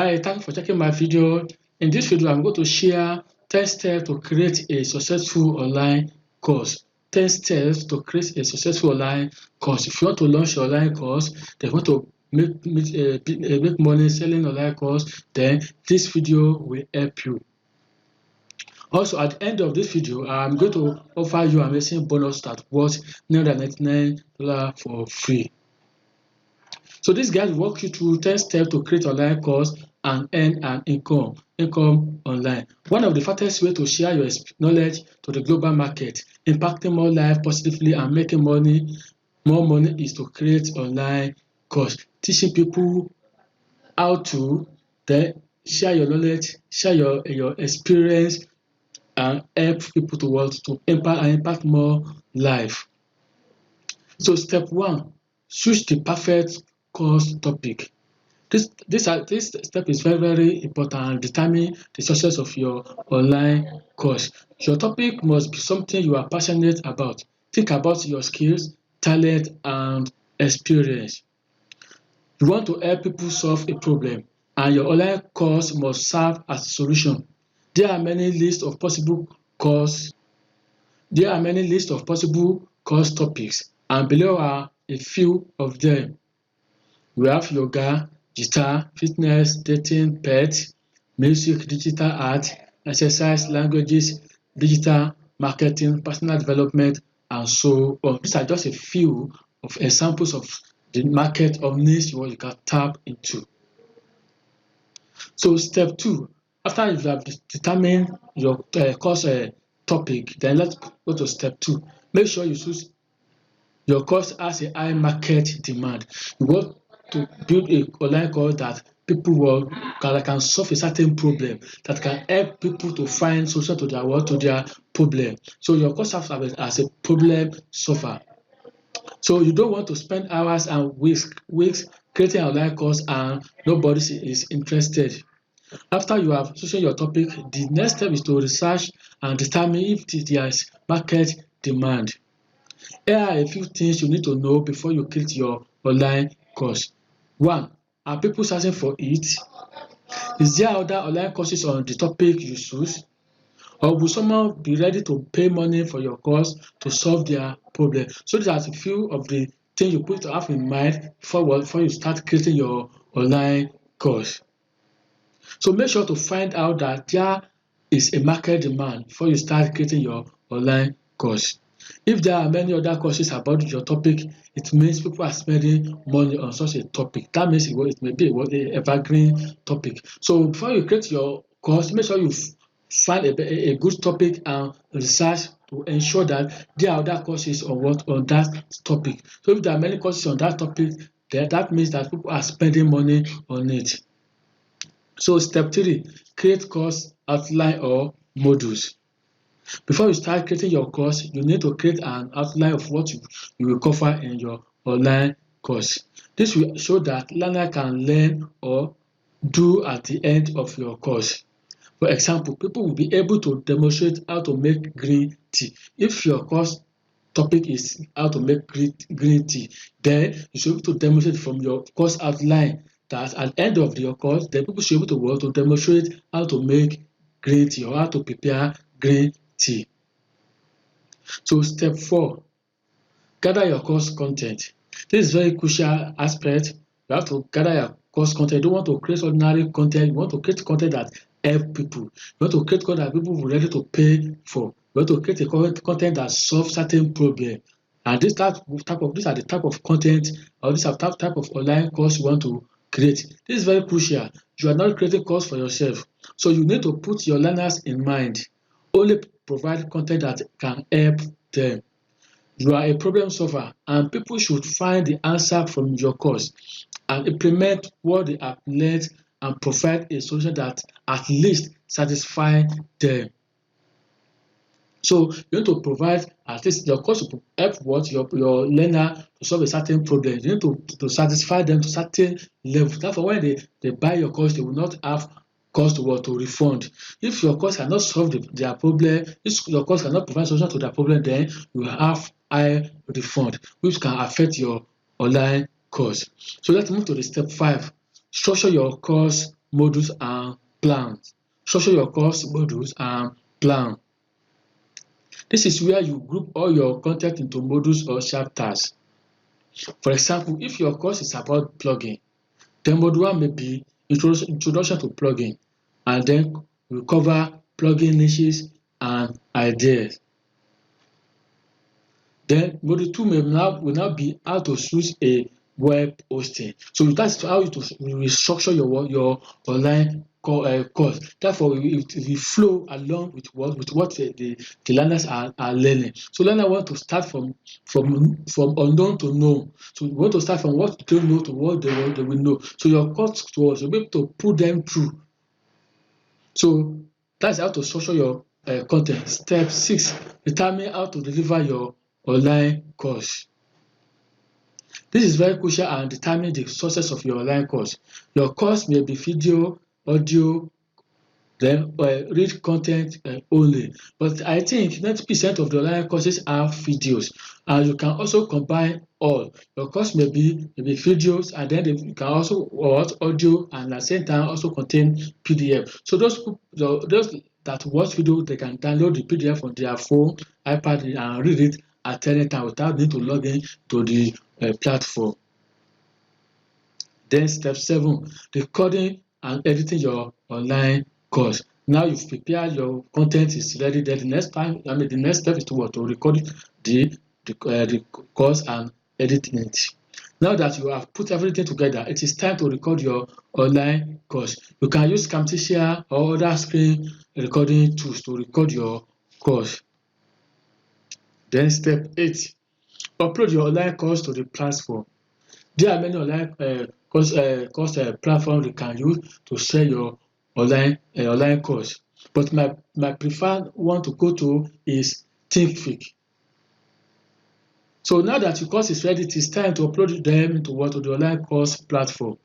Hi, thanks for checking my video. In this video, I'm going to share 10 steps to create a successful online course. 10 steps to create a successful online course. If you want to launch your online course, then you want to make money selling online course, then this video will help you. Also, at the end of this video, I'm going to offer you an amazing bonus that worth $999 for free. So this guide will walk you through 10 steps to create online course and earn an income online. One of the fastest ways to share your knowledge to the global market, impacting more lives positively and making more money is to create online course, teaching people how to then share your knowledge, share your experience, and help people to impact more life. So step 1, choose the perfect course topic. This step is very important and determine the success of your online course. Your topic must be something you are passionate about. Think about your skills, talent, and experience. You want to help people solve a problem, and your online course must serve as a solution. There are many lists of possible course topics, and below are a few of them. We have yoga, guitar, fitness, dating, pets, music, digital art, exercise, languages, digital marketing, personal development, and so on. These are just a few of examples of the market of niche you can tap into. So step 2, after you have determined your course topic, then let's go to step 2. Make sure you choose your course has a high market demand. You want to build a online course that people can solve a certain problem, that can help people to find solution to their problem. So your course has as a problem solver. So you don't want to spend hours and weeks creating an online course and nobody is interested. After you have chosen your topic, the next step is to research and determine if there is market demand. Here are a few things you need to know before you create your online course. 1. Are people searching for it? Is there other online courses on the topic you choose? Or will someone be ready to pay money for your course to solve their problem? So these are a few of the things you put to have in mind before you start creating your online course. So make sure to find out that there is a market demand before you start creating your online course. If there are many other courses about your topic, it means people are spending money on such a topic. That means it may be an evergreen topic. So before you create your course, make sure you find a good topic and research to ensure that there are other courses on that topic. So if there are many courses on that topic, then that means that people are spending money on it. So step 3, create course outline or modules. Before you start creating your course, you need to create an outline of what you will cover in your online course. This will show that learner can learn or do at the end of your course. For example, people will be able to demonstrate how to make green tea. If your course topic is how to make green tea, then you should be able to demonstrate from your course outline that at the end of your course, then people should be able to demonstrate how to make green tea or how to prepare green tea. So step 4, gather your course content. This is a very crucial aspect. You have to gather your course content. You don't want to create ordinary content. You want to create content that help people. You want to create content that people will be ready to pay for. You want to create a content that solves certain problems. And these are the type of content or these are the type of online course you want to create. This is very crucial. You are not creating course for yourself. So you need to put your learners in mind. Only provide content that can help them. You are a problem solver and people should find the answer from your course and implement what they have learned and provide a solution that at least satisfies them. So you need to provide at least your course to help your learner to solve a certain problem. You need to satisfy them to certain level. Therefore, when they buy your course, they will not have cost to refund. If your course cannot solve their problem, if your course cannot provide solution to their problem, then you have high refund, which can affect your online course. So let's move to the step 5. Structure your course modules and plans. Structure your course modules and plan. This is where you group all your content into modules or chapters. For example, if your course is about plugin, then module 1 may be introduction to plugin, and then we cover plugin niches and ideas. Then module 2 will now be how to choose a web hosting. So that's how you restructure your online course. Therefore, it will flow along with what the learners are learning. So learners want to start from unknown to known. So you want to start from what they don't know to what they will know. So your course will be able to pull them through. So that's how to structure your content. Step 6, determine how to deliver your online course. This is very crucial and determine the success of your online course. Your course may be video, audio, then read content only. But I think 90% of the online courses are videos, and you can also combine all. Your course may be videos, and then you can also watch audio, and at the same time also contain PDF. So those that watch video, they can download the PDF on their phone, iPad, and read it at any time without needing to log in to the platform. Then step 7, recording and editing your online course. Now you've prepared your content, is ready there. The next step is to record the course and editing it. Now that you have put everything together, it is time to record your online course. You can use Camtasia or other screen recording tools to record your course. Then step 8, upload your online course to the platform. There are many online course platforms you can use to share your online course. But my preferred one to go to is THINKIFIC. So now that your course is ready, it is time to upload them to the online course platform.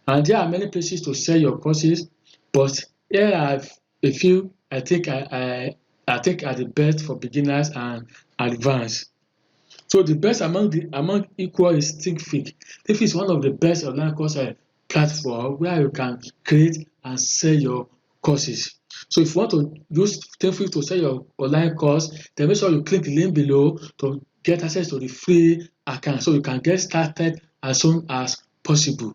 And there are many places to share your courses, but here I have a few I think are the best for beginners and advanced. So the best among equal is ThinkFic. ThinkFic is one of the best online course platform where you can create and sell your courses. So if you want to use ThinkFic to sell your online course, then make sure you click the link below to get access to the free account so you can get started as soon as possible.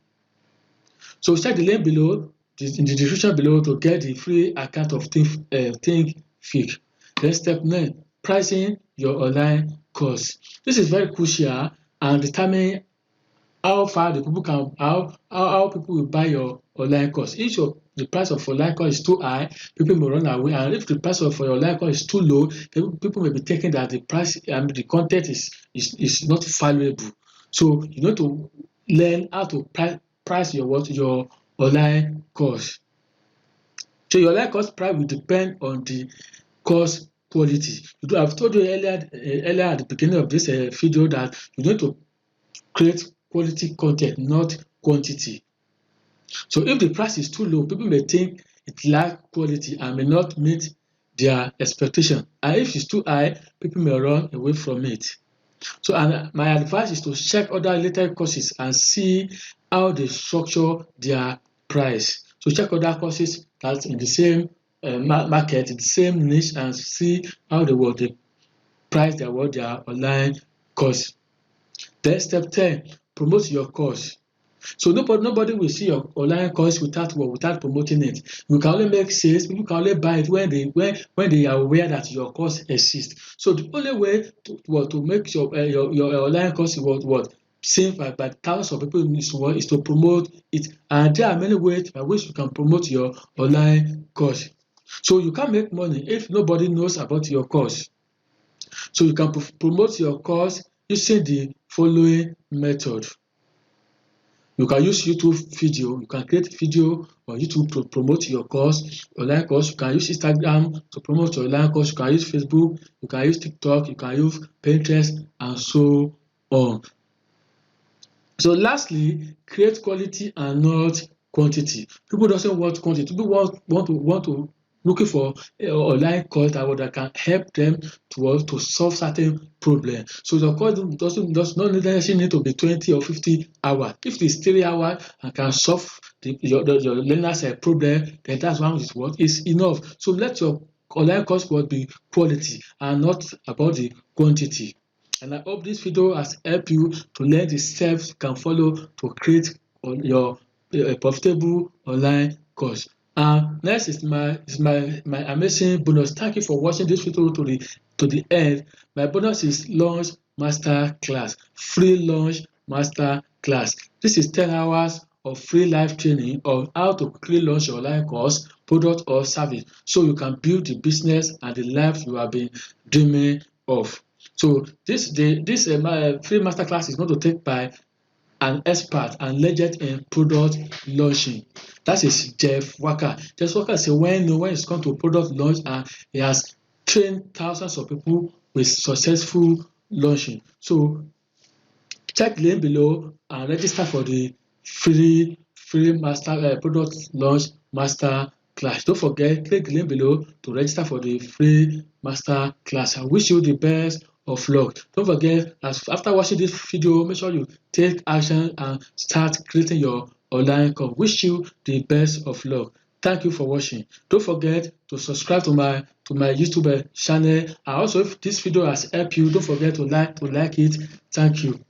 So check the link below in the description below to get the free account of ThinkFic. Then step 9, pricing your online course. This is very crucial and determine how far the people can how people will buy your online course. If the price of your online course is too high, people may run away, and if the price of your online course is too low, people may be thinking that the price and the content is not valuable. So you need to learn how to price your online course. So your online course price will depend on the course quality. I've told you earlier at the beginning of this video that you need to create quality content, not quantity. So if the price is too low, people may think it lacks quality and may not meet their expectation. And if it's too high, people may run away from it. So my advice is to check other related courses and see how they structure their price. So check other courses that's in the same market, in the same niche, and see how they price their online course. Then step 10, promote your course. So nobody will see your online course without promoting it. You can only make sales, people can only buy it when they are aware that your course exists. So the only way to make your online course seen by thousands of people is to promote it. And there are many ways by which you can promote your online course. So you can't make money if nobody knows about your course. So you can promote your course using the following method. You can use YouTube video. You can create video on YouTube to promote your course, online course. You can use Instagram to promote your online course. You can use Facebook. You can use TikTok. You can use Pinterest, and so on. So lastly, create quality and not quantity. People doesn't want quantity. People want to looking for online course that can help them to solve certain problems. So the course does not necessarily need to be 20 or 50 hours. If it is 3 hours and can solve your learner's problem, then that's one is what is enough. So let your online course be quality and not about the quantity. And I hope this video has helped you to learn the steps you can follow to create your profitable online course. Next is my amazing bonus. Thank you for watching this video to the end. My bonus is launch master class, free launch master class. This is 10 hours of free live training on how to quickly launch your online course, product or service so you can build the business and the life you have been dreaming of. So this my free masterclass is going to take by an expert and legend in product launching. That is Jeff Walker. Jeff Walker is a well-known when it's come to product launch, and he has trained thousands of people with successful launching. So check the link below and register for the free master product launch master class. Don't forget, click the link below to register for the free master class. I wish you the best of luck. Don't forget, after watching this video, make sure you take action and start creating your online course. Wish you the best of luck. Thank you for watching. Don't forget to subscribe to my YouTube channel. And also, if this video has helped you, don't forget to like it. Thank you.